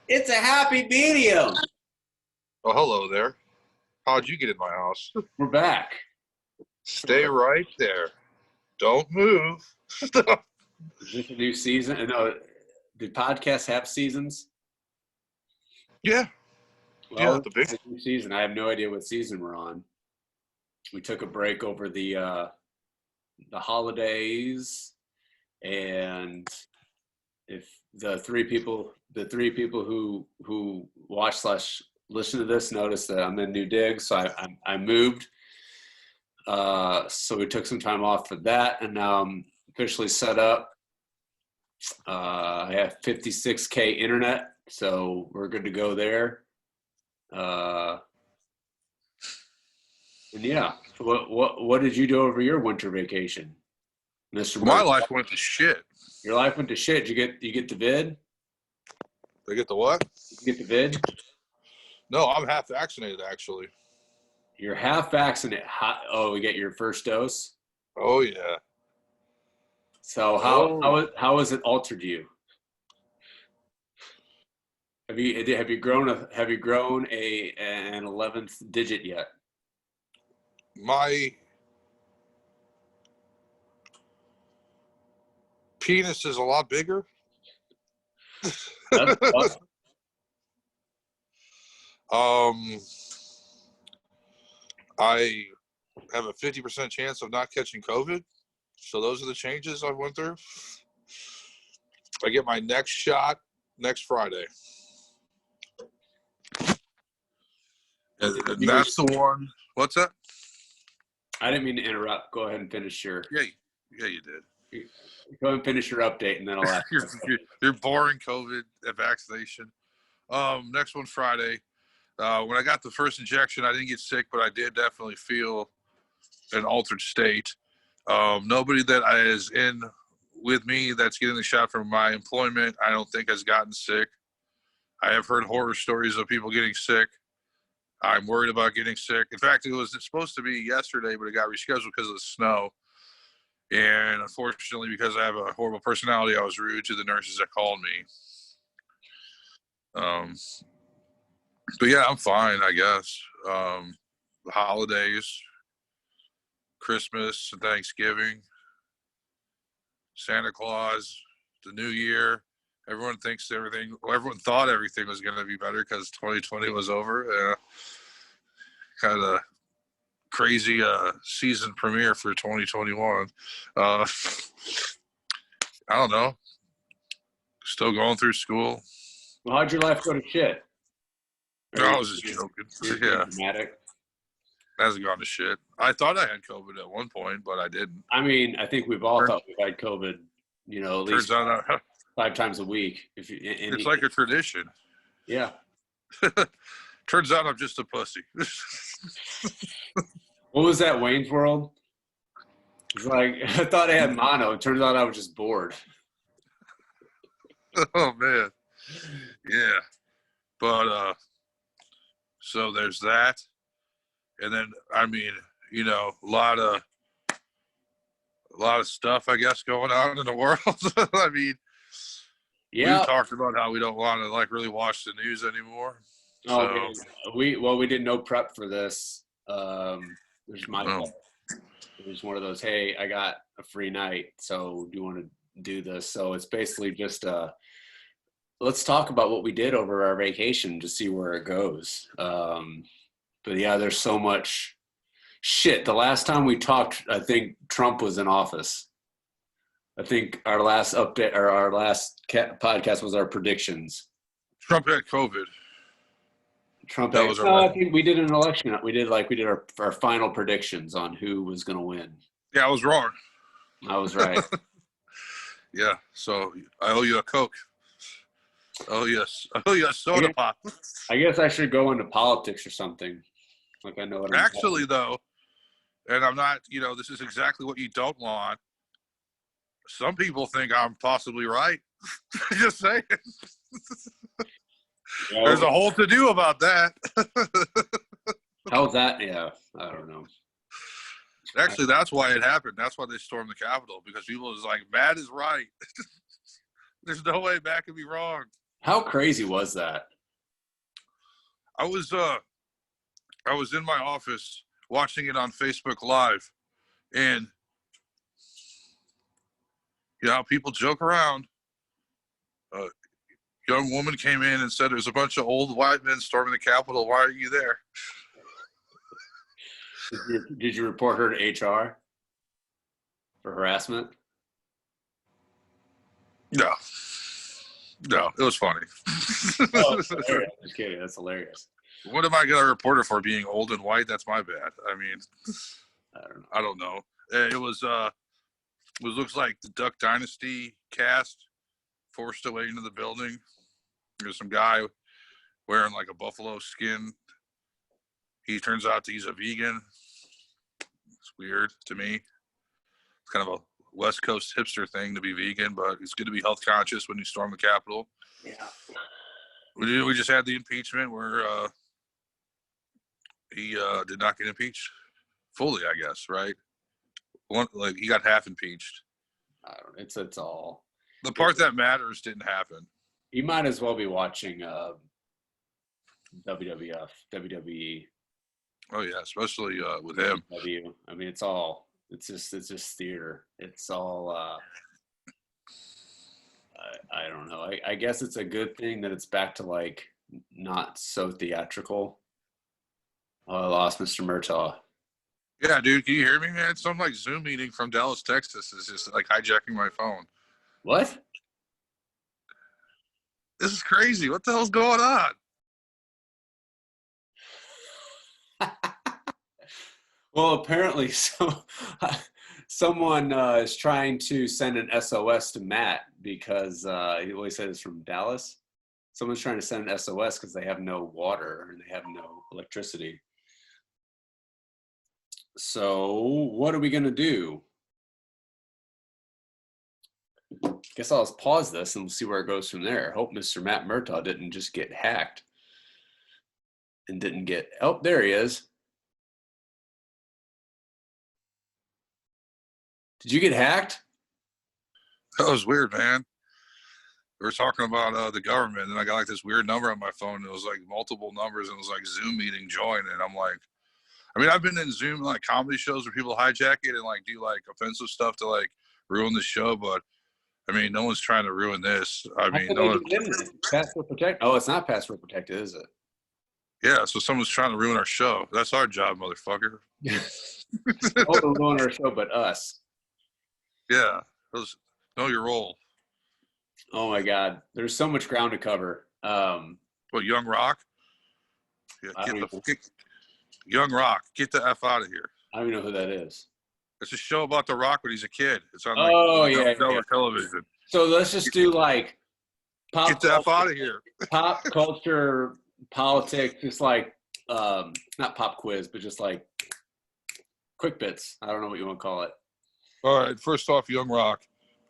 It's a happy medium. Oh, hello there. How'd you get in my house? We're back. Stay right there. Don't move. Is this a new season? No, do podcasts have seasons? Yeah. Well, yeah, the big it's a new season. I have no idea what season we're on. We took a break over the holidays, and if the three people who watch / listen to this notice that I'm in new digs, so I moved. So we took some time off for that, and now I'm officially set up. I have 56K internet, so we're good to go there. And yeah, what did you do over your winter vacation, Mr. My Murphy? life went to shit. Your life went to shit. You get the vid? They get the what? You get the vid? No, I'm half vaccinated, actually. You're half vaccinated. Oh, we get your first dose? Oh, yeah. So how has it altered you? Have you grown an 11th digit yet? My penis is a lot bigger. That's awesome. I have a 50% chance of not catching COVID. So those are the changes I went through. I get my next shot next Friday. And that's the one. What's that? I didn't mean to interrupt. Go ahead and finish your. Yeah, you did. Go ahead and finish your update, and then I'll ask. Your boring COVID vaccination. Next one Friday. When I got the first injection, I didn't get sick, but I did definitely feel an altered state. Nobody that is in with me that's getting the shot from my employment, I don't think has gotten sick. I have heard horror stories of people getting sick. I'm worried about getting sick. In fact, it's supposed to be yesterday, but it got rescheduled because of the snow. And unfortunately, because I have a horrible personality, I was rude to the nurses that called me. But yeah, I'm fine, I guess. The holidays, Christmas and Thanksgiving, Santa Claus, the New Year. Everyone thought everything was going to be better because 2020 was over. Kind of crazy season premiere for 2021. I don't know. Still going through school. Well, how'd your life go to shit? I was just joking. Yeah. Dramatic. Hasn't gone to shit. I thought I had COVID at one point, but I didn't. I mean, I think we've all thought we've had COVID, at least 5 times a week. It's like a tradition. Yeah. Turns out I'm just a pussy. What was that, Wayne's World? It's like, I thought I had mono. It turns out I was just bored. Oh, man. Yeah. But, so there's that. And then, I mean, a lot of stuff, I guess, going on in the world. I mean, yeah, we talked about how we don't want to really watch the news anymore. Oh, so. We did no prep for this. There's my fault. It was one of those, hey, I got a free night, so do you want to do this? So it's basically just let's talk about what we did over our vacation to see where it goes. But yeah, there's so much shit. The last time we talked, I think Trump was in office. I think our last update or our last podcast was our predictions. Trump had COVID. I think we did an election. We did our final predictions on who was going to win. Yeah, I was wrong. I was right. Yeah, so I owe you a Coke. Oh yes, I owe you a soda pop. I guess I should go into politics or something. Like I know what I'm actually though, and I'm not. This is exactly what you don't want. Some people think I'm possibly right. Just saying. Well, there's a whole to do about that. How's that? Yeah, I don't know. Actually, that's why it happened. That's why they stormed the Capitol, because people was like, Matt is right. There's no way Matt can be wrong. How crazy was that? I was in my office watching it on Facebook Live, and you know how people joke around. A young woman came in and said, "There's a bunch of old white men storming the Capitol. Why are you there?" Did you report her to HR for harassment? No, no, it was funny. Oh, hilarious. Just kidding. That's hilarious. What am I gonna report her for? Being old and white? That's my bad. I mean, I don't know. I don't know. It was looks like the Duck Dynasty cast forced their way into the building. There's some guy wearing like a buffalo skin. He turns out he's a vegan. It's weird to me. It's kind of a West Coast hipster thing to be vegan, but it's good to be health conscious when you storm the Capitol. Yeah. We just had the impeachment where he did not get impeached fully, I guess, right? Like he got half impeached. I don't. It's all. The part that matters didn't happen. You might as well be watching WWF, WWE. Oh yeah, especially with him. I mean, it's all. It's just theater. It's all. I don't know. I guess it's a good thing that it's back to like not so theatrical. Oh, I lost Mr. Murtaugh. Yeah, dude, can you hear me, man? Some like Zoom meeting from Dallas, Texas is just like hijacking my phone. What? This is crazy. What the hell's going on? Well, apparently, someone is trying to send an SOS to Matt because he always said it's from Dallas. Someone's trying to send an SOS because they have no water and they have no electricity. So what are we gonna do? Guess I'll just pause this and we'll see where it goes from there. Hope Mr. Matt Murtaugh didn't just get hacked and didn't get. Oh, there he is. Did you get hacked? That was weird, man. We were talking about the government, and I got like this weird number on my phone. And it was like multiple numbers, and it was like Zoom meeting join, and I'm like, I mean, I've been in Zoom like comedy shows where people hijack it and like do like offensive stuff to like ruin the show, but I mean, no one's trying to ruin this. I mean, no one. Password protected. Oh, it's not password protected, is it? Yeah, so someone's trying to ruin our show. That's our job, motherfucker. Oh, ruin our show, but us. Yeah, know your role. Oh my God, there's so much ground to cover. What, Young Rock? Yeah, Young Rock, get the F out of here. I don't even know who that is. It's a show about The Rock when he's a kid. It's on like television. So let's just do like pop. Get the F out of here. Pop culture, politics, just like not pop quiz, but just like quick bits. I don't know what you want to call it. All right. First off, Young Rock.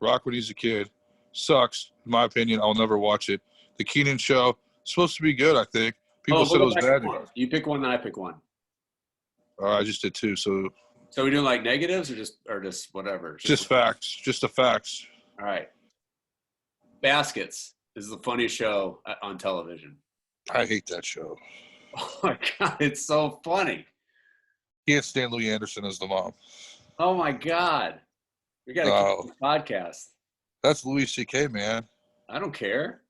Rock when he's a kid. Sucks, in my opinion. I'll never watch it. The Keenan Show. Supposed to be good, I think. People said it was bad. You pick one, then I pick one. All right, I just did two. So we're doing like negatives or just whatever? Just facts. Just the facts. All right. Baskets is the funniest show on television. I hate that show. Oh my God, it's so funny. Can't stand Louis Anderson as the mom. Oh my God. We got to keep the podcast. That's Louis C.K., man. I don't care.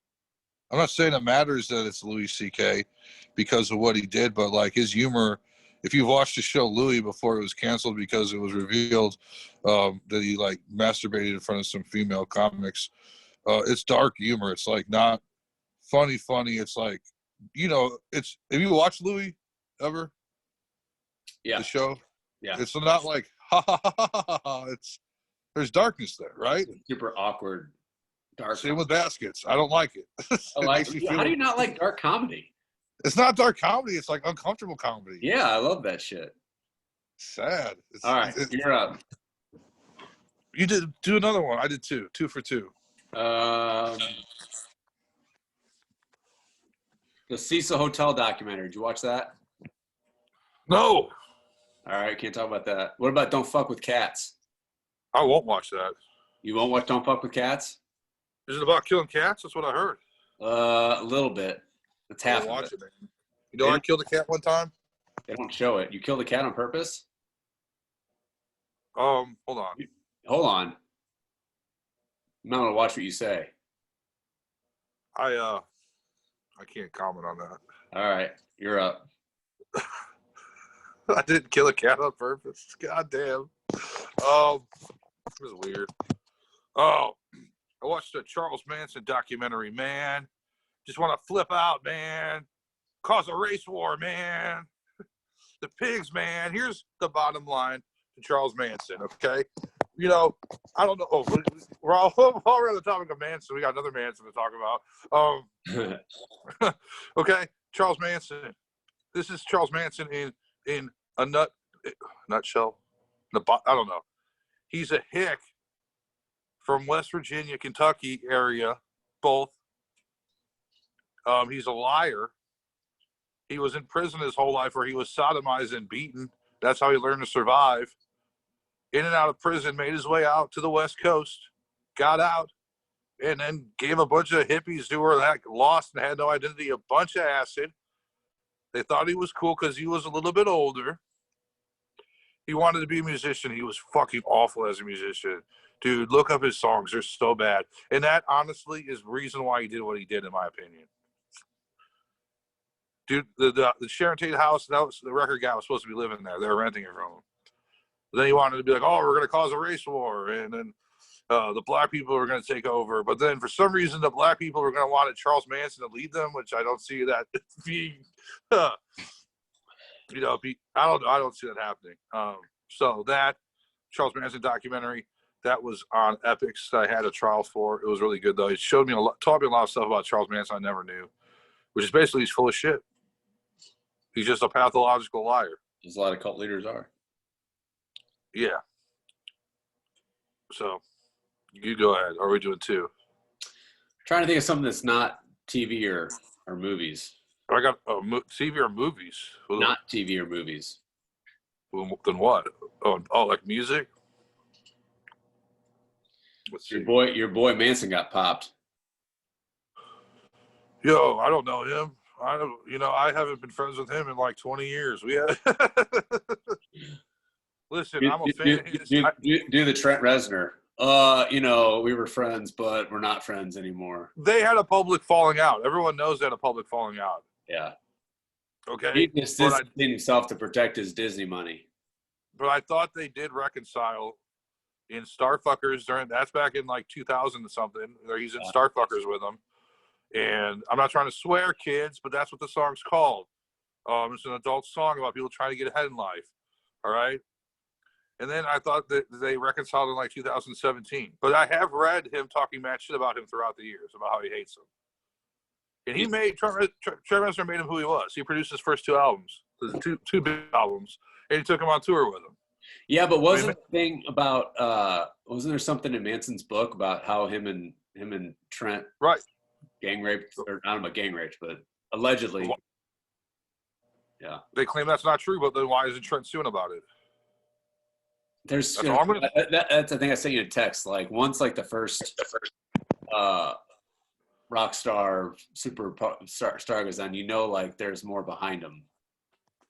I'm not saying it matters that it's Louis C.K. because of what he did, but like his humor, if you've watched the show Louis before it was canceled because it was revealed that he like masturbated in front of some female comics, it's dark humor. It's like not funny. It's like, you know, it's, have you watched Louis ever? Yeah. The show? Yeah. It's not like, ha ha ha ha ha ha. There's darkness there, right? It's super awkward. Dark. Same with Baskets. I don't like it. How do you not like dark comedy? It's not dark comedy. It's like uncomfortable comedy. Yeah, I love that shit. Sad. All right, you're up. You did do another one. I did two. 2 for 2. The Cecil Hotel documentary. Did you watch that? No. All right, can't talk about that. What about Don't Fuck with Cats? I won't watch that. You won't watch Don't Fuck with Cats? Is it about killing cats? That's what I heard. A little bit. It's I half didn't of watch it. it, man. You know, I killed a cat one time. They don't show it. You killed a cat on purpose? Hold on. Hold on. I'm not gonna watch what you say. I can't comment on that. All right, you're up. I didn't kill a cat on purpose. God damn. It was weird. Oh, I watched the Charles Manson documentary, man. Just want to flip out, man. Cause a race war, man. The pigs, man. Here's the bottom line to Charles Manson, okay? You know, I don't know. Oh, we're all while we're on the topic of Manson, we got another Manson to talk about. Okay, Charles Manson. This is Charles Manson in a nutshell. I don't know. He's a hick from West Virginia, Kentucky area, both. He's a liar. He was in prison his whole life where he was sodomized and beaten. That's how he learned to survive. In and out of prison, made his way out to the West Coast, got out, and then gave a bunch of hippies who were lost and had no identity a bunch of acid. They thought he was cool because he was a little bit older. He wanted to be a musician. He was fucking awful as a musician. Dude, look up his songs. They're so bad. And that, honestly, is the reason why he did what he did, in my opinion. Dude, the Sharon Tate house, that was the record guy was supposed to be living there. They were renting it from him. But then he wanted to be like, oh, we're going to cause a race war. And then the black people are going to take over. But then for some reason, the black people are going to want Charles Manson to lead them, which I don't see that being, I don't see that happening. So that Charles Manson documentary, that was on Epix. I had a trial for. It was really good, though. It showed me taught me a lot of stuff about Charles Manson I never knew, which is basically he's full of shit. He's just a pathological liar. As a lot of cult leaders are. Yeah. So, you go ahead. Are we doing two? Trying to think of something that's not TV or movies. I got TV or movies. Not TV or movies. Then what? Oh, like music. Let's see. Your boy Manson got popped. Yo, I don't know him. I haven't been friends with him in like 20 years. Listen, I'm a fan of his. Do the Trent Reznor. We were friends, but we're not friends anymore. They had a public falling out. Everyone knows they had a public falling out. Yeah. Okay. He just distanced himself to protect his Disney money. But I thought they did reconcile in Starfuckers that's back in like 2000 or something. He's in Starfuckers with them. And I'm not trying to swear, kids, but that's what the song's called. It's an adult song about people trying to get ahead in life. All right. And then I thought that they reconciled in like 2017. But I have read him talking mad shit about him throughout the years, about how he hates him. And he made, Trent Reznor made him who he was. He produced his first two albums, two big albums, and he took him on tour with him. Yeah, but wasn't there something in Manson's book about how him and Trent gang raped, or I don't know about gang raped, but allegedly. Yeah. They claim that's not true, but then why isn't Trent suing about it? That's I think I sent you a text. Like once like the first rock star star goes on, like there's more behind them,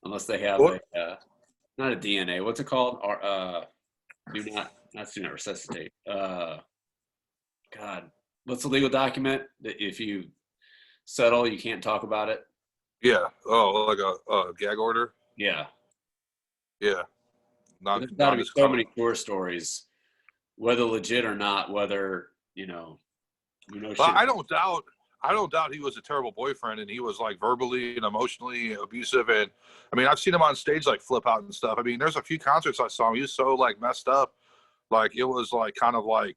unless they have not a DNA. What's it called? Or do not resuscitate. God, what's the legal document that if you settle, you can't talk about it? Yeah. Oh, like a gag order. Yeah. Yeah. There's got to be so many tour stories, whether legit or not. Whether I don't doubt he was a terrible boyfriend, and he was like verbally and emotionally abusive. And I mean, I've seen him on stage like flip out and stuff. I mean, there's a few concerts I saw him. He was so like messed up, like it was like kind of like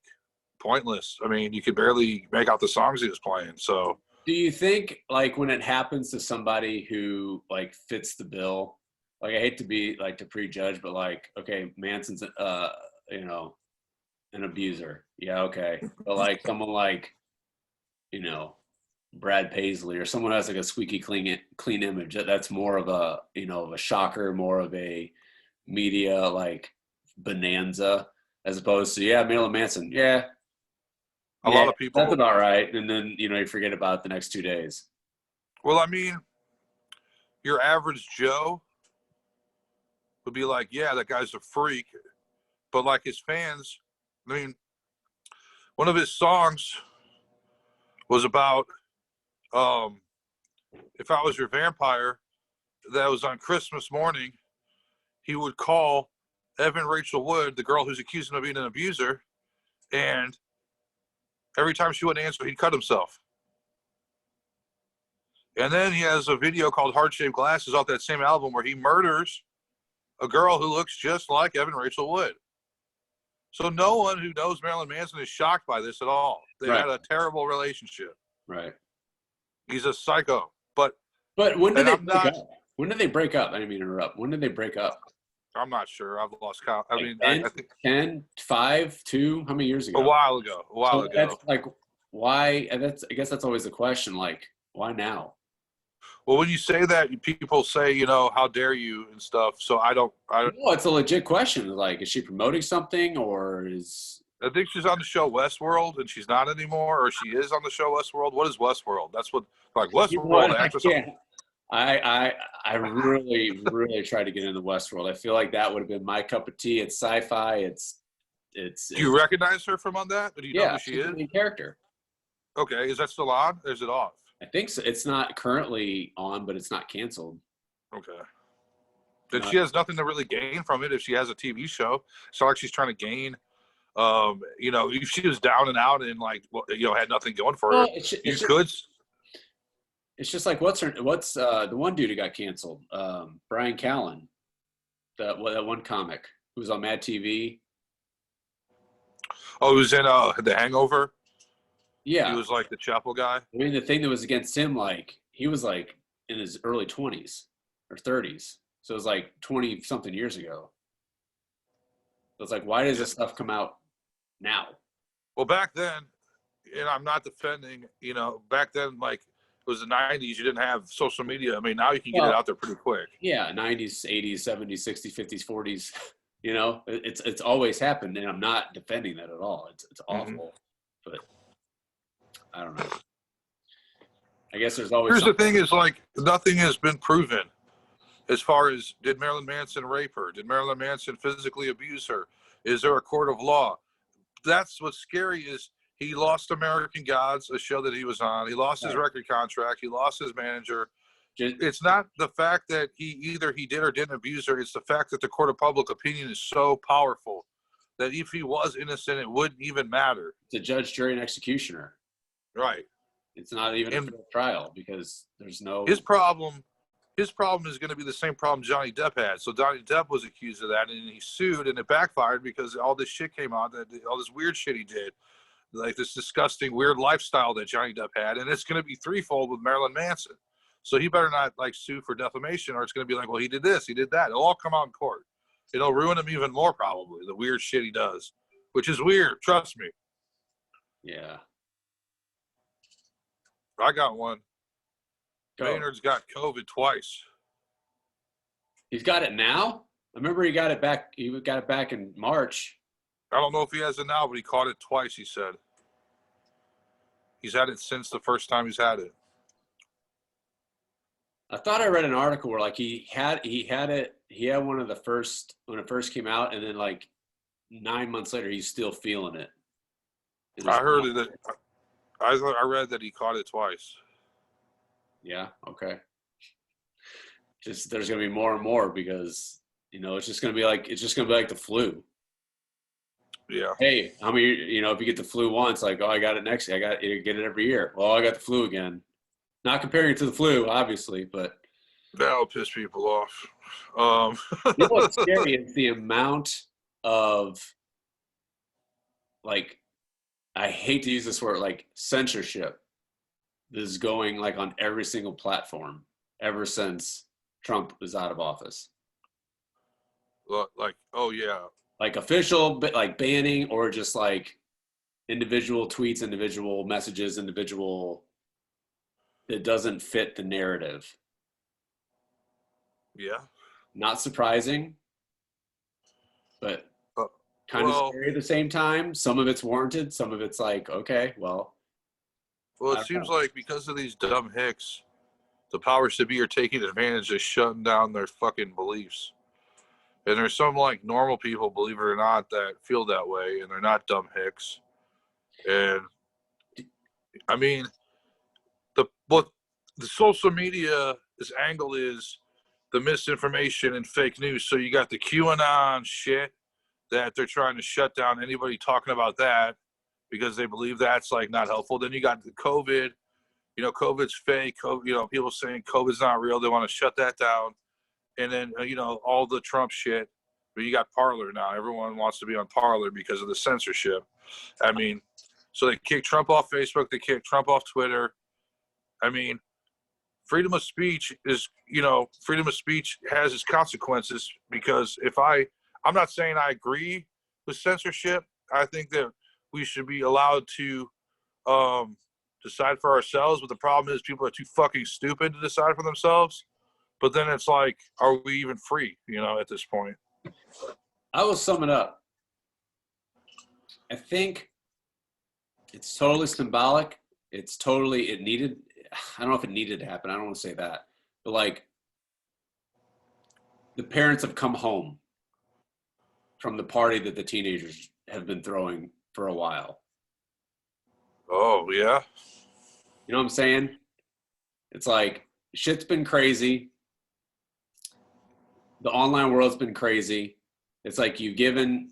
pointless. I mean, you could barely make out the songs he was playing. So, do you think like when it happens to somebody who like fits the bill? Like I hate to be like to prejudge, but like, okay, Manson's an abuser. Yeah, okay. But like someone like, Brad Paisley or someone has like a squeaky clean image, that's more of a, of a shocker, more of a media like bonanza as opposed to, Marilyn Manson. Yeah. A Yeah, lot of that's people. about right. And then, you forget about it the next 2 days. Well, I mean, your average Joe would be like, yeah, that guy's a freak. But like his fans, I mean, one of his songs was about if I was your vampire, that was on Christmas morning, he would call Evan Rachel Wood, the girl who's accused him of being an abuser, and every time she wouldn't answer, he'd cut himself. And then he has a video called Heart Shaped Glasses off that same album where he murders a girl who looks just like Evan Rachel Wood. So no one who knows Marilyn Manson is shocked by this at all. They Right. had a terrible relationship. Right. He's a psycho. But when did and they I'm break not up? When did they break up? I didn't mean to interrupt. When did they break up? I'm not sure. I've lost count. I Like mean, 10, I think 10, 5, 2? How many years a ago? while ago. A while So that's ago. like, why? And I guess that's always the question. Like, why now? Well, when you say that, people say, how dare you and stuff. So I don't. No, it's a legit question. Like, is she promoting something, or is? I think she's on the show Westworld, and she's not anymore, or she is on the show Westworld. What is Westworld? That's what, like, You know what? Westworld I actress. can't. I really really tried to get into Westworld. I feel like that would have been my cup of tea. It's sci-fi. Do you recognize her from on that? Or do you know Yeah, who she she's is? the main character. Okay, is that still on, or is it off? I think so. It's not currently on, but it's not canceled. Okay. Then she has nothing to really gain from it if she has a TV show. It's not like she's trying to gain. If she was down and out and had nothing going for her, Well, you could. It's just like what's the one dude who got canceled? Brian Callen, that one comic who was on Mad TV. Oh, he was in The Hangover. Yeah, He was like the chapel guy. I mean, the thing that was against him, like he was like in his early 20s or 30s, so it was like 20 something years ago. So it's like, why does this stuff come out now? Well, back then, and I'm not defending, back then, like it was the 90s, you didn't have social media. I mean, now you can get it out there pretty quick. Yeah, 90s, 80s, 70s, 60s, 50s, 40s. It's always happened, and I'm not defending that at all. It's awful, but I don't know. I guess there's always. Here's the thing: is like nothing has been proven as far as did Marilyn Manson rape her? Did Marilyn Manson physically abuse her? Is there a court of law? That's what's scary is he lost American Gods, a show that he was on. He lost his record contract. He lost his manager. It's not the fact that he did or didn't abuse her. It's the fact that the court of public opinion is so powerful that if he was innocent, it wouldn't even matter. It's a judge, jury, and executioner. Right. It's not even a trial because there's no. His problem is going to be the same problem Johnny Depp had. So Johnny Depp was accused of that, and he sued, and it backfired because all this shit came out, all this weird shit he did, like this disgusting, weird lifestyle that Johnny Depp had, and it's going to be threefold with Marilyn Manson. So he better not like sue for defamation, or it's going to be like, well, he did this, he did that. It'll all come out in court. It'll ruin him even more, probably, the weird shit he does, which is weird. Trust me. Yeah. I got one. Go. Maynard's got COVID twice. He's got it now? I remember he got it back. He got it back in March. I don't know if he has it now, but he caught it twice, he said. He's had it since the first time he's had it. I thought I read an article where like he had one of the first when it first came out, and then like 9 months later he's still feeling it. I heard that. I read that he caught it twice. Yeah. Okay. Just there's gonna be more and more because it's just gonna be like the flu. Yeah. Hey, how many? If you get the flu once, like, oh, I got it next year. You get it every year. Well, I got the flu again. Not comparing it to the flu, obviously, but that'll piss people off. What's scary is the amount of, like, I hate to use this word, like censorship that is going like on every single platform ever since Trump was out of office. Like, oh yeah. Like official, but like banning or just like individual tweets, individual messages, that doesn't fit the narrative. Yeah. Not surprising, but kind of Well, scary at the same time. Some of it's warranted. Some of it's like, okay, well, it I don't seems know. like because of these dumb hicks, the powers that be are taking advantage of shutting down their fucking beliefs. And there's some like normal people, believe it or not, that feel that way, and they're not dumb hicks. And I mean, what the social media this angle is the misinformation and fake news. So you got the QAnon shit that they're trying to shut down anybody talking about that because they believe that's like not helpful. Then you got the COVID, COVID's fake. People saying COVID's not real. They want to shut that down. And then, all the Trump shit. But you got Parler now. Everyone wants to be on Parler because of the censorship. I mean, so they kicked Trump off Facebook. They kicked Trump off Twitter. I mean, freedom of speech freedom of speech has its consequences because I'm not saying I agree with censorship. I think that we should be allowed to decide for ourselves, but the problem is people are too fucking stupid to decide for themselves. But then it's like, are we even free, at this point? I will sum it up. I think it's totally symbolic. It needed, I don't know if it needed to happen. I don't want to say that. But like the parents have come home from the party that the teenagers have been throwing for a while. Oh, yeah. You know what I'm saying? It's like shit's been crazy. The online world's been crazy. It's like you've given,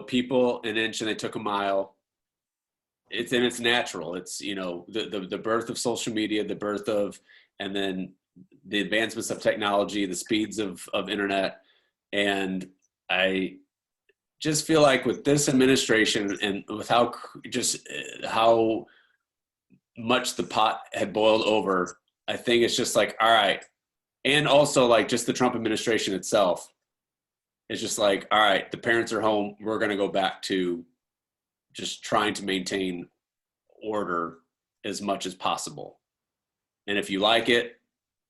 people an inch and they took a mile. It's natural. It's, the birth of social media, the birth of, and then the advancements of technology, the speeds of internet. And I just feel like with this administration and with how much the pot had boiled over, I think it's just like, all right. And also like just the Trump administration itself. It's just like, all right, the parents are home. We're going to go back to just trying to maintain order as much as possible. And if you like it,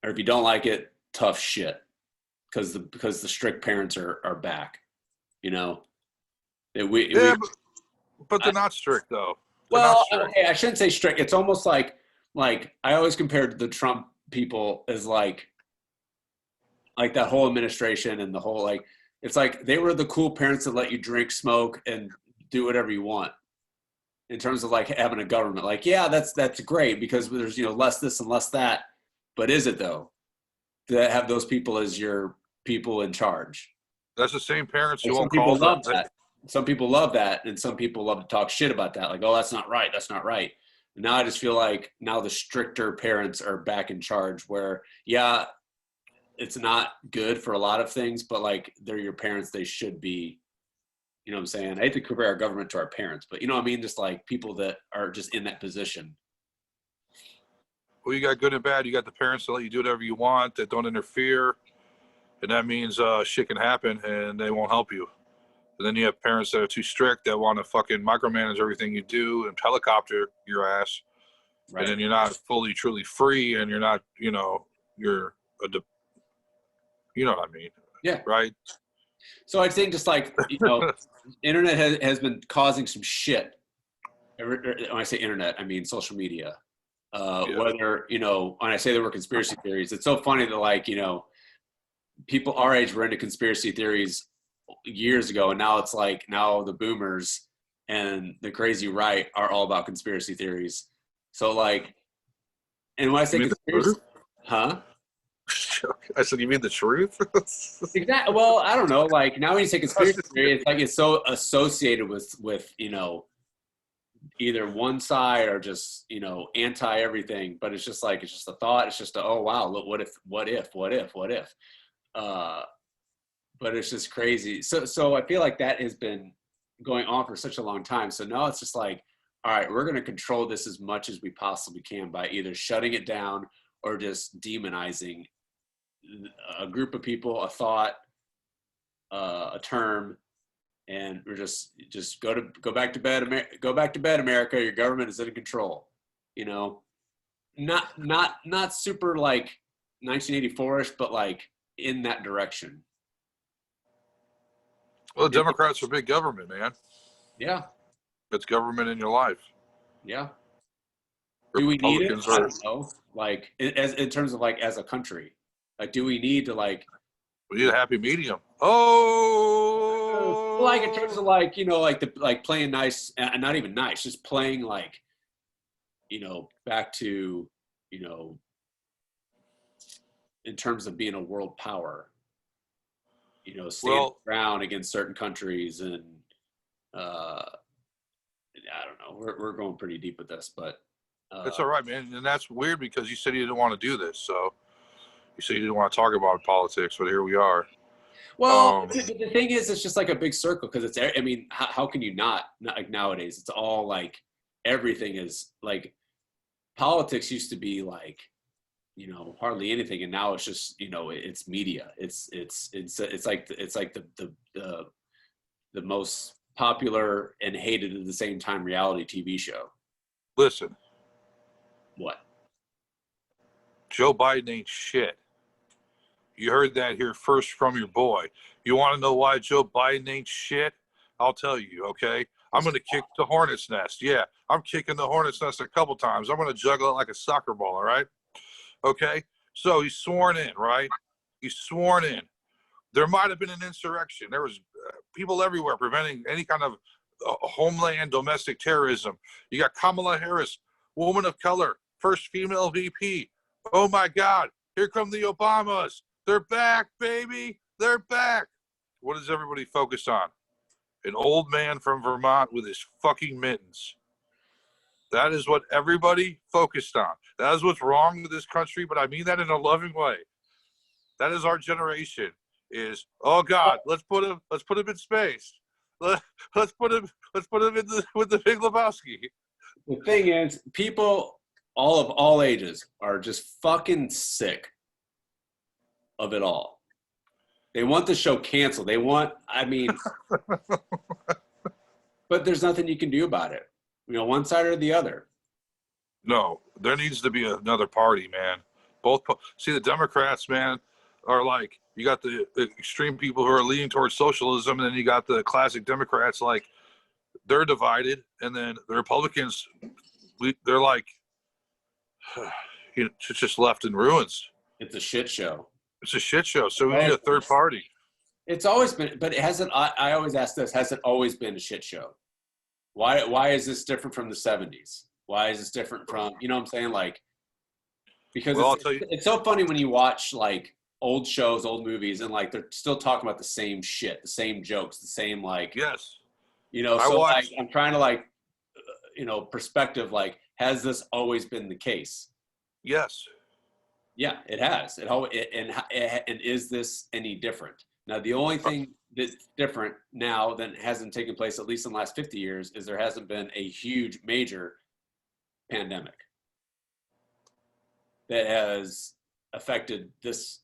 or if you don't like it, tough shit. Because the strict parents are back. You know, Yeah, but they're not strict, though. They're not well, strict. okay, I shouldn't say strict. It's almost like I always compared the Trump people as like that whole administration and the whole like it's like they were the cool parents that let you drink, smoke, and do whatever you want in terms of like having a government. Like, yeah, that's great because there's less this and less that. But is it though? To have those people as your people in charge? That's the same parents Like who some won't people call the. love that. Some people love that, and some people love to talk shit about that. Like, oh, that's not right. That's not right. And now I just feel like now the stricter parents are back in charge. Where yeah, it's not good for a lot of things, but like they're your parents, they should be. You know what I'm saying? I hate to compare our government to our parents, but you know what I mean? Just like people that are just in that position. Well, you got good and bad. You got the parents that let you do whatever you want, that don't interfere, and that means shit can happen, and they won't help you. And then you have parents that are too strict that want to fucking micromanage everything you do and helicopter your ass, and Right. then you're not fully truly free, and you're not, you're you know what I mean, Yeah. right? So I think just like, internet has been causing some shit. When I say internet, I mean social media. Yeah. Whether, when I say there were conspiracy theories, it's so funny that like, people our age were into conspiracy theories years ago. And now it's like, now the boomers and the crazy right are all about conspiracy theories. So like, and when I You say mean the conspiracy, truth? huh? I said, you mean the truth? Exactly. Well, I don't know. Like now when you say conspiracy theory, it's like it's so associated with either one side or just anti everything. But it's just like it's just a thought. It's just oh wow, look what if. Uh, but it's just crazy. So I feel like that has been going on for such a long time. So now it's just like, all right, we're going to control this as much as we possibly can by either shutting it down or just demonizing a group of people, a thought, a term, and we're just go back to bed, go back to bed, America. Your government is in control. You know, not super like 1984ish, but like in that direction. Well, the Democrats are big government, man. Yeah. It's government in your life. Yeah. Do we need it? Republicans I are. don't know. Like as in terms of like as a country, like do we need to like We need a happy medium. like in terms Oh, of like like the like playing nice and not even nice, just playing like back to you know in terms of being a world power, standing well, ground against certain countries and uh, I don't know. We're going pretty deep with this, but it's all right, man. And that's weird because you said you didn't want to do this. So you said you didn't want to talk about politics, but here we are. well, Um, the thing is, it's just like a big circle because it's. I mean, how can you not like nowadays? It's all like everything is like politics used to be like hardly anything, and now it's just it's media. It's like the most popular and hated at the same time reality TV show. listen, What? Joe Biden ain't shit. You heard that here first from your boy. You want to know why Joe Biden ain't shit? I'll tell you, okay? I'm going to kick the hornet's nest. Yeah, I'm kicking the hornet's nest a couple times. I'm going to juggle it like a soccer ball, all right? Okay? So he's sworn in, right? He's sworn in. There might have been an insurrection. There was people everywhere preventing any kind of homeland domestic terrorism. You got Kamala Harris, woman of color, first female VP. Oh my God, here come the Obamas. They're back, baby. They're back. What is everybody focused on? An old man from Vermont with his fucking mittens. That is what everybody focused on. That is what's wrong with this country, but I mean that in a loving way. That is our generation. Is oh God, let's put him in space. Let's put him in with the Big Lebowski. The thing is, people of all ages are just fucking sick of it all. They want the show canceled. I mean, but there's nothing you can do about it. One side or the other. No, there needs to be another party, man. See, the Democrats, man, are like, you got the extreme people who are leaning towards socialism, and then you got the classic Democrats, like, they're divided, and then the Republicans, they're like, it's just left in ruins. It's a shit show. It's a shit show. So we need a third party. It's always been, but it hasn't. I always ask this: has it always been a shit show? Why is this different from the '70s? Why is this different from what I'm saying? Like, because Well, I'll tell you, it's so funny when you watch like old shows, old movies, and like they're still talking about the same shit, the same jokes, the same like. yes. So like I'm trying to like, perspective. Like, has this always been the case? Yes. Yeah, it has. And is this any different? Now, the only thing that's different now than hasn't taken place, at least in the last 50 years, is there hasn't been a huge, major pandemic that has affected this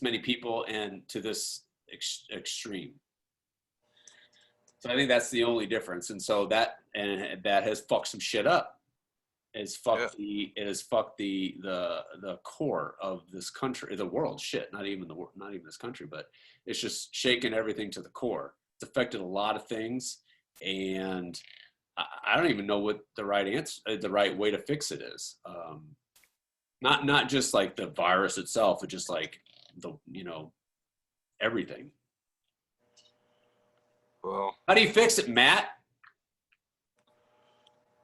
many people and to this extreme. So I think that's the only difference. And so that has fucked some shit up. It has fucked the core of this country, the world. Shit, not even this country, but it's just shaken everything to the core. It's affected a lot of things, and I don't even know what the right answer, the right way to fix it is. Not just like the virus itself, but just like the everything. Well, how do you fix it, Matt?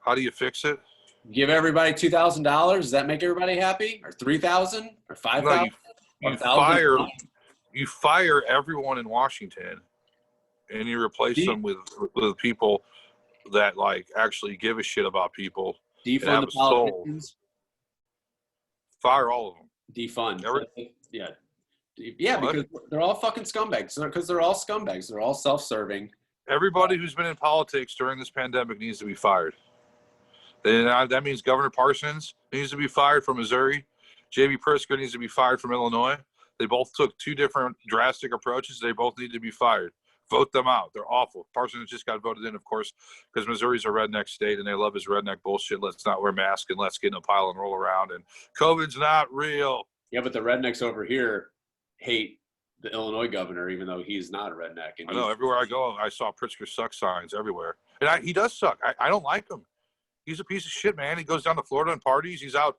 How do you fix it? Give everybody $2,000. Does that make everybody happy? Or $3,000? Or $5,000? No, you fire everyone in Washington, and you replace them with people that like actually give a shit about people. Defund the politicians. Fire all of them. Defund. Yeah, because they're all fucking scumbags. Because they're all scumbags. They're all self-serving. Everybody who's been in politics during this pandemic needs to be fired. That means Governor Parsons needs to be fired from Missouri. J.B. Pritzker needs to be fired from Illinois. They both took two different drastic approaches. They both need to be fired. Vote them out. They're awful. Parsons just got voted in, of course, because Missouri's a redneck state and they love his redneck bullshit. Let's not wear masks and let's get in a pile and roll around. And COVID's not real. Yeah, but the rednecks over here hate the Illinois governor, even though he's not a redneck. And I know everywhere I go, I saw Pritzker sucks signs everywhere, and he does suck. I don't like him. He's a piece of shit, man. He goes down to Florida and parties. He's out,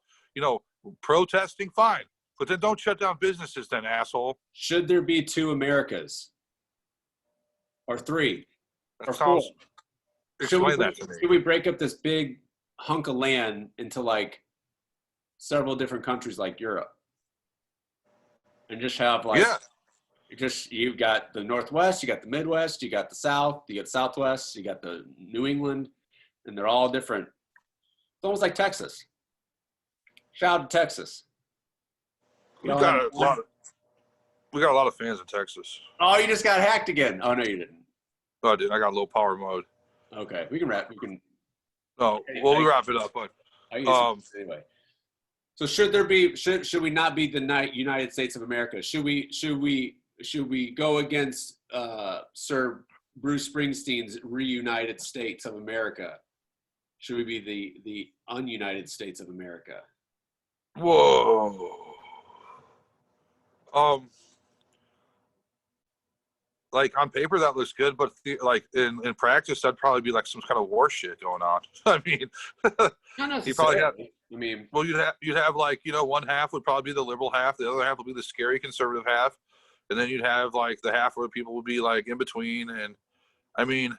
protesting. Fine, but then don't shut down businesses, then, asshole. Should there be 2 Americas, or 3, That or 4? Explain that to me. Should we break up this big hunk of land into like several different countries like Europe, and just have you've got the Northwest, you got the Midwest, you got the South, you got Southwest, you got the New England, and they're all different. It's almost like Texas. Shout out to Texas. We got a lot of fans in Texas. Oh, you just got hacked again. Oh no, you didn't. Oh, I did. I got low power mode. Okay, we can wrap. We can. No, we wrap it up. But anyway. So should there be? Should we not be the United States of America? Should we go against Sir Bruce Springsteen's reunited states of America? Should we be the ununited states of America? Whoa. Like on paper that looks good, but in practice that'd probably be like some kind of war shit going on. I mean, you probably have. I mean, well, you'd have like one half would probably be the liberal half, the other half would be the scary conservative half, and then you'd have like the half where people would be like in between. And I mean,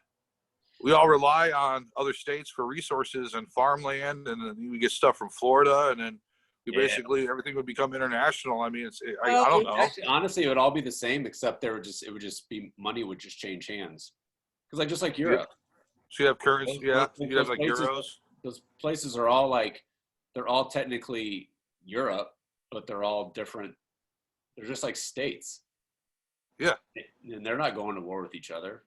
we all rely on other states for resources and farmland, and then we get stuff from Florida, and then basically everything would become international. I mean, I don't know. Actually, honestly, it would all be the same, except it would just be money would just change hands, because just like Europe. So you have currency, you'd have like euros. Those places are all like, they're all technically Europe, but they're all different. They're just like states. Yeah. And they're not going to war with each other.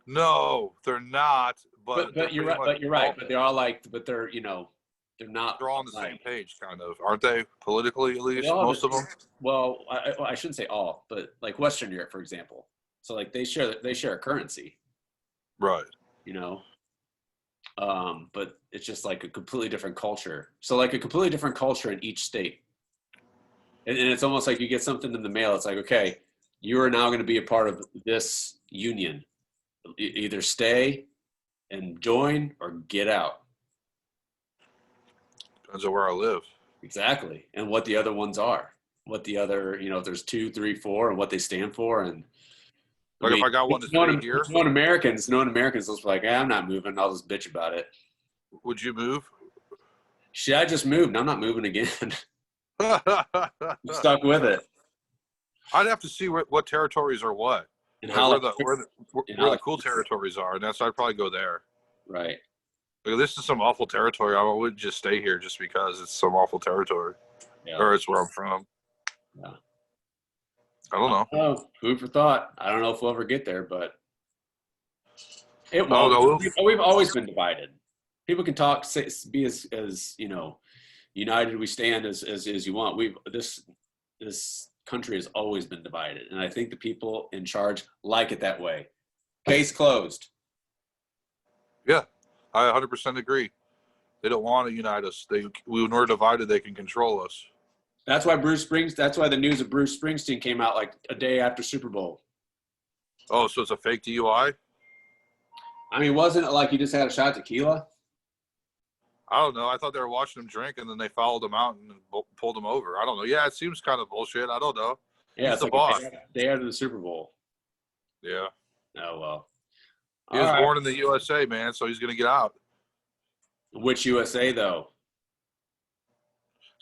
No, they're not. But you're right. But you're right. But they're all like. But they're they're not. They're all on the same page, kind of, aren't they? Politically, at least most of them. Well, I shouldn't say all, but like Western Europe, for example. So like they share a currency. Right. But it's just like a completely different culture. So like a completely different culture in each state. And it's almost like you get something in the mail. It's like, okay, you are now going to be a part of this union. Either stay and join or get out. Depends on where I live. Exactly. And what the other ones are. What the other, if there's 2, 3, 4 and what they stand for. And if I got one to stay here. Known Americans, they'll be like, I'm not moving. I'll just bitch about it. Would you move? Shit, I just moved. I'm not moving again. I'm stuck with it. I'd have to see what territories are what. And where the cool territories are, and I'd probably go there. Right. Like, this is some awful territory. I wouldn't just stay here just because it's some awful territory, or it's where I'm from. Yeah. I don't know. Oh, food for thought. I don't know if we'll ever get there, but it won't. We've always been divided. People can talk, be as united we stand as you want. This country has always been divided, and I think the people in charge like it that way. Case closed. Yeah, I 100% agree. They don't want to unite us. When we're divided, they can control us. That's why that's why the news of Bruce Springsteen came out like a day after Super Bowl. Oh, so it's a fake DUI? I mean, wasn't it like he just had a shot of tequila? I don't know. I thought they were watching him drink, and then they followed him out and pulled him over. I don't know. Yeah, it seems kind of bullshit. I don't know. Yeah, he's it's the like boss. Day after the Super Bowl. Yeah. Oh, well. He was born in the USA, man, so he's going to get out. Which USA, though?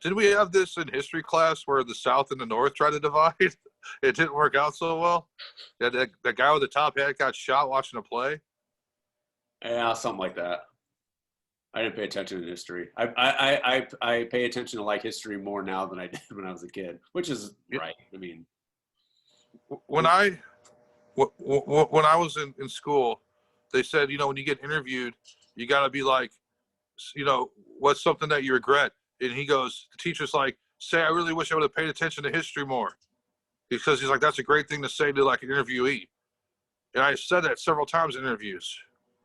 Didn't we have this in history class where the South and the North tried to divide? It didn't work out so well. That guy with the top hat got shot watching a play. Yeah, something like that. I didn't pay attention to history. I pay attention to like history more now than I did when I was a kid, which is right. I mean, when I was in school, they said, when you get interviewed, you got to be like, what's something that you regret? And the teacher's like, say, I really wish I would have paid attention to history more. Because he's like, that's a great thing to say to like an interviewee. And I said that several times in interviews.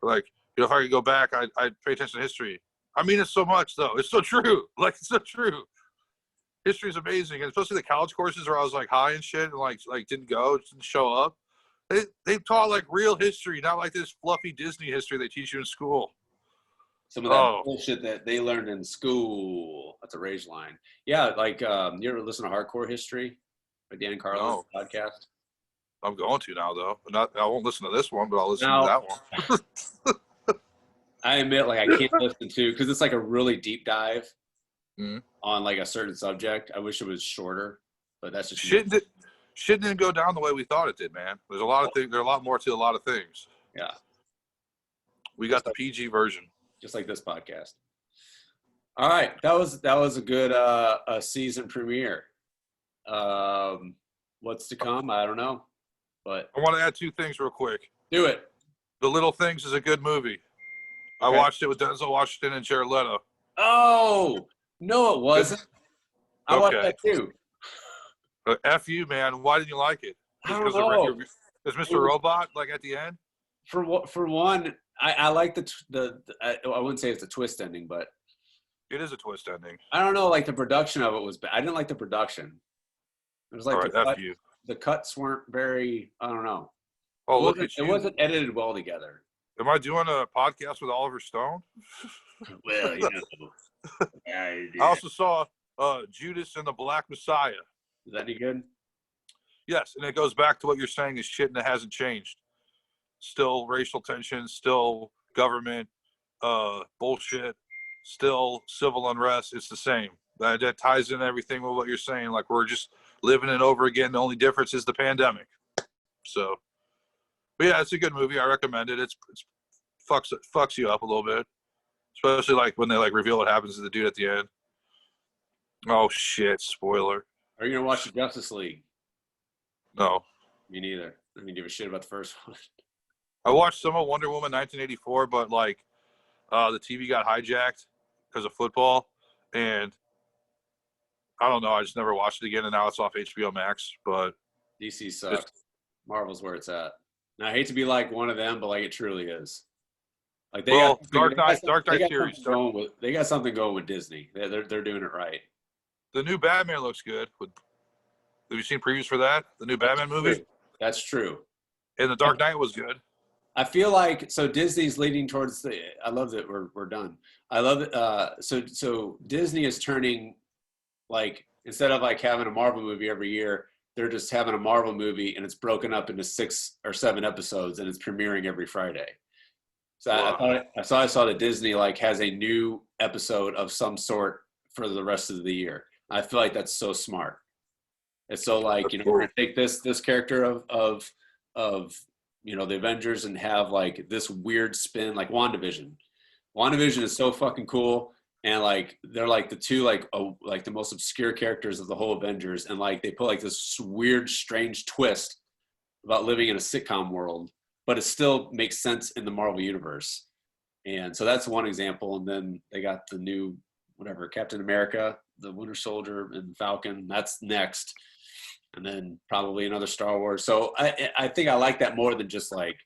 Like, if I could go back, I'd pay attention to history. I mean it so much, though. It's so true. Like, it's so true. history is amazing, and especially the college courses where I was like high and shit, and like didn't go, didn't show up. They taught like real history, not like this fluffy Disney history they teach you in school. Some of that bullshit that they learned in school. That's a rage line. Yeah, like you ever listen to Hardcore History by Dan Carlin's podcast? I'm going to now though. I won't listen to this one, but I'll listen Now, to that one. I admit, like, I can't listen to because it's like a really deep dive on like a certain subject. I wish it was shorter, but that's just shit didn't go down the way we thought it did, man. There's a lot of things. There's a lot more to a lot of things. Yeah, we got the PG version, just like this podcast. All right, that was a good season premiere. What's to come? I don't know, but I want to add 2 things real quick. Do it. The Little Things is a good movie. Okay. I watched it with Denzel Washington and Jared Leto. Oh no, it wasn't. I watched that too. F you, man. Why didn't you like it? I don't know. Is Mr. Robot like at the end? For one, I like the I wouldn't say it's a twist ending, but it is a twist ending. I don't know. Like the production of it was bad. I didn't like the production. It was like the cuts weren't very. I don't know. Oh, look at you! It wasn't edited well together. Am I doing a podcast with Oliver Stone? Well, you know. I also saw Judas and the Black Messiah. Is that any good? Yes, and it goes back to what you're saying is shit, and it hasn't changed. Still racial tension, still government bullshit, still civil unrest. It's the same. That ties in everything with what you're saying. Like we're just living it over again. The only difference is the pandemic. So, but yeah, it's a good movie. I recommend it. It fucks you up a little bit, especially like when they like reveal what happens to the dude at the end. Oh shit! Spoiler. Are you gonna watch the Justice League? No. Me neither. I didn't give a shit about the first one. I watched some of Wonder Woman 1984, but like the TV got hijacked because of football, and I don't know. I just never watched it again, and now it's off HBO Max. But DC sucks. Marvel's where it's at. Now I hate to be like one of them, but like it truly is. Like Dark Knight series. They got something going with Disney. They're doing it right. The new Batman looks good. Have you seen previews for that? The new Batman movie? That's true. And the Dark Knight was good. I feel like so Disney's leading towards the. I love that we're done. I love it. So Disney is turning, like instead of like having a Marvel movie every year, they're just having a Marvel movie and it's broken up into 6 or 7 episodes and it's premiering every Friday. So wow. I saw that Disney like has a new episode of some sort for the rest of the year. I feel like that's so smart. It's so like, you know, we're gonna take this character of you know, the Avengers and have like this weird spin like WandaVision. WandaVision is so fucking cool, and like they're like the two like the most obscure characters of the whole Avengers, and like they put like this weird strange twist about living in a sitcom world, but it still makes sense in the Marvel universe. And so that's one example. And then they got the new whatever Captain America, the Winter Soldier, and Falcon. That's next. And then probably another Star Wars. So I think I like that more than just like,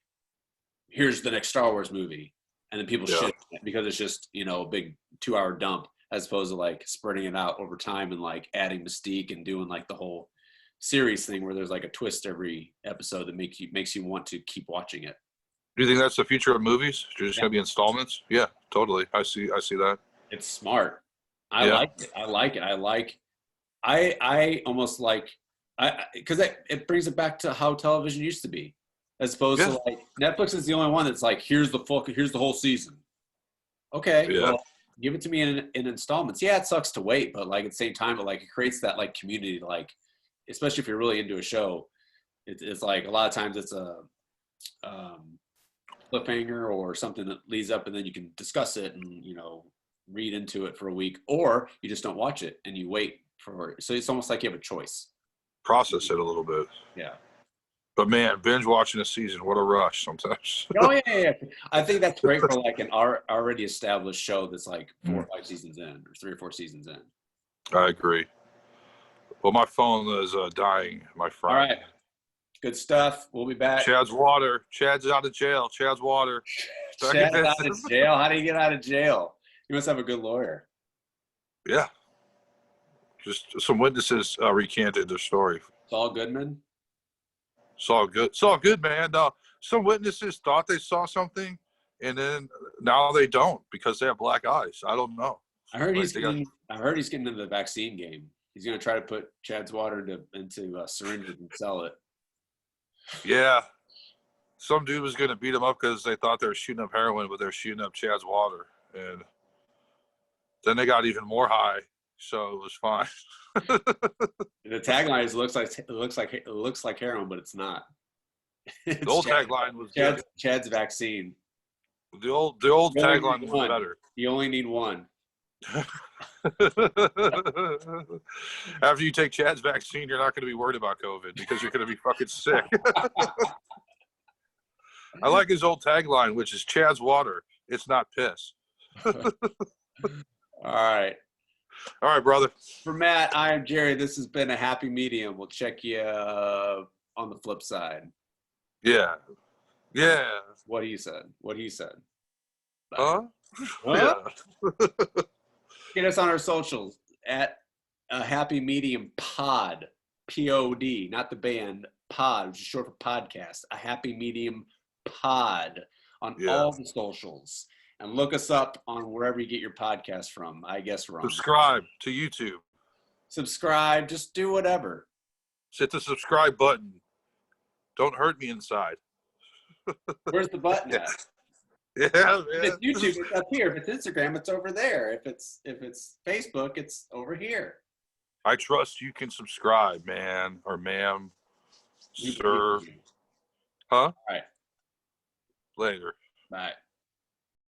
here's the next Star Wars movie. And then people shit because it's just, you know, a big 2-hour dump as opposed to like spreading it out over time and like adding mystique and doing like the whole series thing where there's like a twist every episode that makes you want to keep watching it. Do you think that's the future of movies? You're just going to be installments? Yeah, totally. I see that. It's smart. I like it. I almost like, because it brings it back to how television used to be, as opposed to like Netflix is the only one that's like, here's the whole season. Okay, well, give it to me in installments. Yeah, it sucks to wait, but like at the same time, it like it creates that like community, like especially if you're really into a show, it's like a lot of times it's a cliffhanger or something that leads up, and then you can discuss it and you know read into it for a week, or you just don't watch it and you wait for it. So it's almost like you have a choice. Process it a little bit. Yeah. But man, binge watching a season, what a rush sometimes. Oh yeah. I think that's great for like an already established show that's like 4 or 5 seasons in, or 3 or 4 seasons in. I agree. Well, my phone is dying, my friend. All right. Good stuff. We'll be back. Chad's water. Chad's out of jail. Chad's water. Chad's out of jail. How do you get out of jail? You must have a good lawyer. Yeah. Just some witnesses recanted their story. Saul Goodman. Saw good, man. Some witnesses thought they saw something, and then now they don't because they have black eyes. I don't know. I heard Like, he's getting into the vaccine game. He's going to try to put Chad's water into syringes and sell it. Yeah. Some dude was going to beat him up because they thought they were shooting up heroin, but they're shooting up Chad's water. And then they got even more high. So it was fine. The tagline is it looks like heroin, but it's not. The old tagline was Chad's vaccine. The old tagline was better. You only need one. After you take Chad's vaccine, you're not going to be worried about COVID because you're going to be fucking sick. I like his old tagline, which is Chad's water. It's not piss. All right. All right, brother. For Matt, I am Jerry. This has been a happy medium. We'll check you on the flip side. Yeah. Yeah. What he said. Bye. Huh? Huh? Yeah. Get us on our socials at a happy medium pod, P-O-D, not the band, pod, which is short for podcast, a happy medium pod on all the socials. And look us up on wherever you get your podcast from. I guess we're on. Subscribe to YouTube. Subscribe. Just do whatever. Hit the subscribe button. Don't hurt me inside. Where's the button at? Yeah, man. If it's YouTube, it's up here. If it's Instagram, it's over there. If it's Facebook, it's over here. I trust you can subscribe, man or ma'am, sir. Huh? All right. Later. Bye.